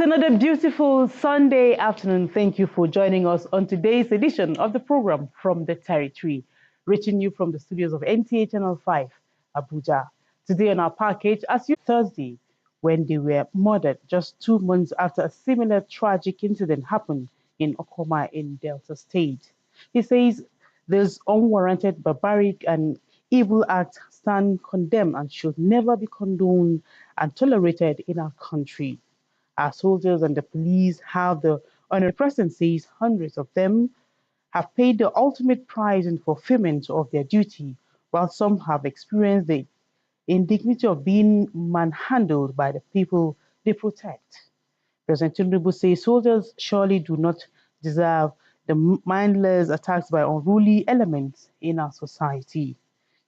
another beautiful Sunday afternoon. Thank you for joining us on today's edition of the program From the Territory, reaching you from the studios of NTA Channel 5, Abuja. Today on our package, as you Thursday, when they were murdered just 2 months after a similar tragic incident happened in Okoma in Delta State. He says this unwarranted, barbaric, and evil act stand condemned and should never be condoned and tolerated in our country. Our soldiers and the police have the honorary president says hundreds of them have paid the ultimate price in fulfillment of their duty, while some have experienced the indignity of being manhandled by the people they protect. President Tinubu says soldiers surely do not deserve the mindless attacks by unruly elements in our society,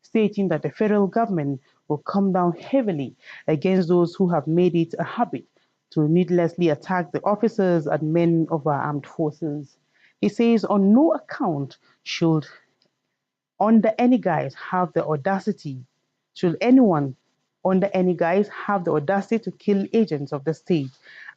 stating that the federal government will come down heavily against those who have made it a habit to needlessly attack the officers and men of our armed forces. He says on no account should, under any guise, have the audacity, should anyone under any guise have the audacity to kill agents of the state,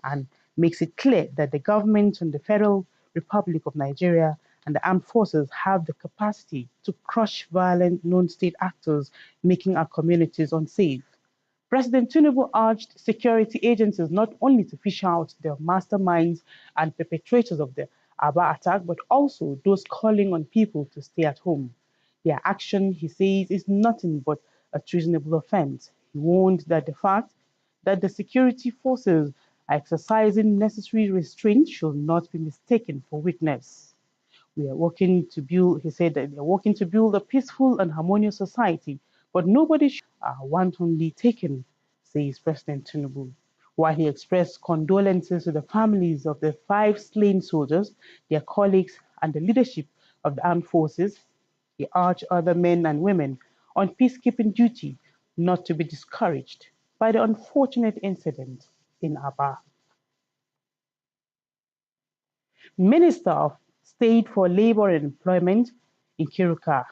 and makes it clear that the government and the Federal Republic of Nigeria and the armed forces have the capacity to crush violent non-state actors making our communities unsafe. President Tinubu urged security agencies not only to fish out the masterminds and perpetrators of the Aba attack, but also those calling on people to stay at home. Their action, he says, is nothing but a treasonable offense. He warned that the fact that the security forces are exercising necessary restraint should not be mistaken for weakness. We are working to build, he said, that they are working to build a peaceful and harmonious society, but nobody should wantonly taken, says President Tinubu. While he expressed condolences to the families of the 5 slain soldiers, their colleagues, and the leadership of the armed forces, he urged other men and women on peacekeeping duty not to be discouraged by the unfortunate incident in Aba. Minister of State for Labor and Employment in Kiruka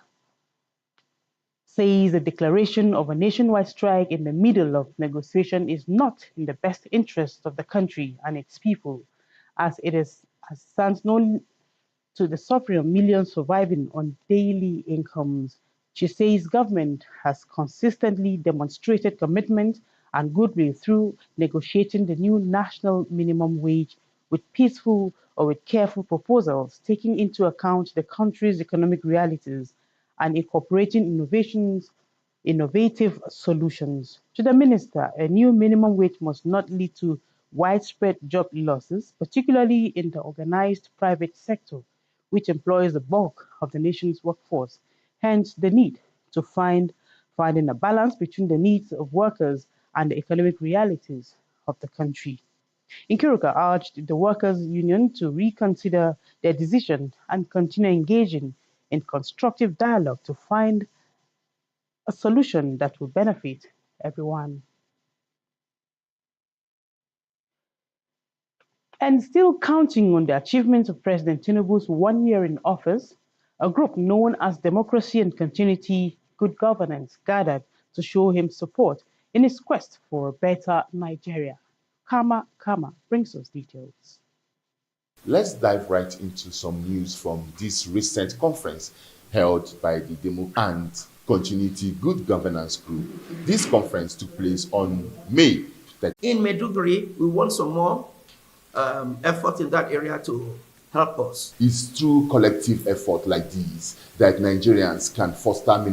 says the declaration of a nationwide strike in the middle of negotiation is not in the best interest of the country and its people, as it stands known to the suffering of millions surviving on daily incomes. She says government has consistently demonstrated commitment and goodwill through negotiating the new national minimum wage with peaceful or with careful proposals, taking into account the country's economic realities and incorporating innovative solutions. To the minister, a new minimum wage must not lead to widespread job losses, particularly in the organized private sector, which employs the bulk of the nation's workforce. Hence, the need to finding a balance between the needs of workers and the economic realities of the country. Nkiruka urged the workers' union to reconsider their decision and continue engaging in constructive dialogue to find a solution that will benefit everyone. And still counting on the achievements of President Tinubu's 1 year in office, a group known as Democracy and Continuity Good Governance gathered to show him support in his quest for a better Nigeria. Kama brings us details. Let's dive right into some news from this recent conference held by the Demo and Continuity Good Governance Group. This conference took place on May 30th. In Maiduguri, we want some more effort in that area to help us. It's through collective effort like these that Nigerians can foster